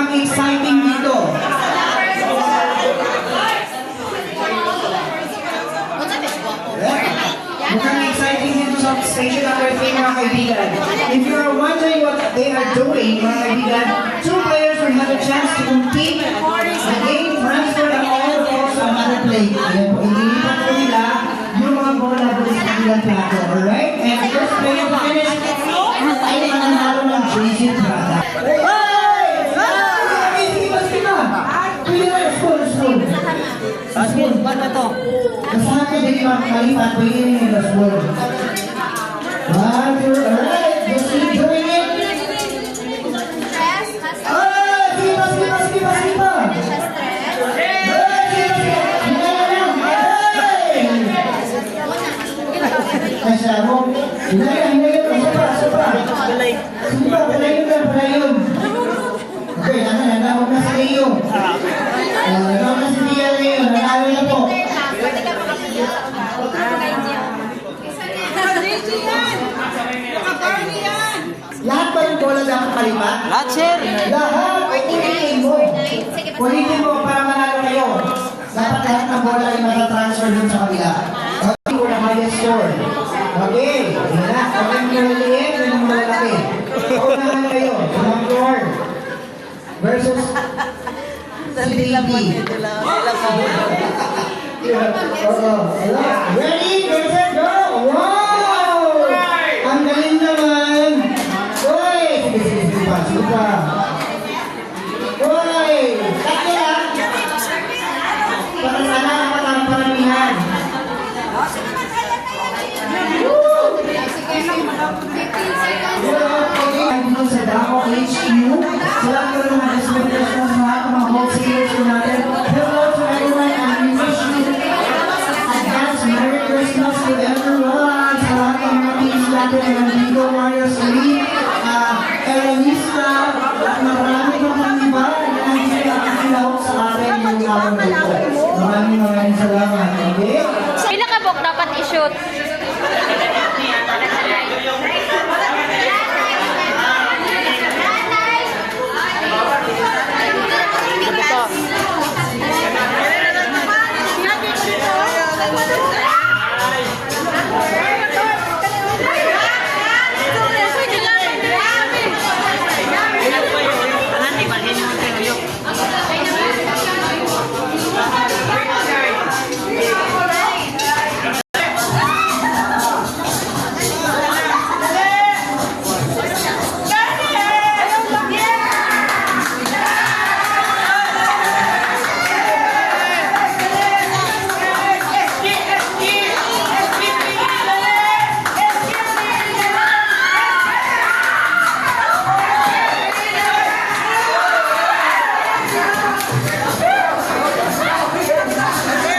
mukhang exciting dito. Mukhang exciting dito sa station number 3 mga kaibigan. If you are wondering what they are doing, mga kaibigan, 2 players will have a chance to compete. The game transfer the all balls to another plate. Ayan po, ililipat po nila yung mga bola doon sa kanilang plato. Alright? And the first player to finish ay mananalo ng JC Prada. Basket, ba't na to? Kasama ka din yung kalipat po yun yung basbol. Alright, just enjoying it. Sipa. Kasya mo. Hinay. Sopa. Palayon. Okay, huwag na sa iyo. Huwag na si Tia na yun. Nanalo na po. Lahat ba yung bola dapat palipat? Lahat, sir. Lahat. Ulitin mo para manalo kayo. Dapat lahat ng bola ay matatransfer dun sa kabila. Okay, for the highest score. Okay. Yan na. Kung yung maliliit, yun ang malalaki. Paunahan kayo. One floor. Versus Dali lang po. Ready? Get set, go! Wow! Ang galing naman! Uy! Sige pa. Uy! Tatlo lang! Para sana ang paramihan. Woo! Sa Dako H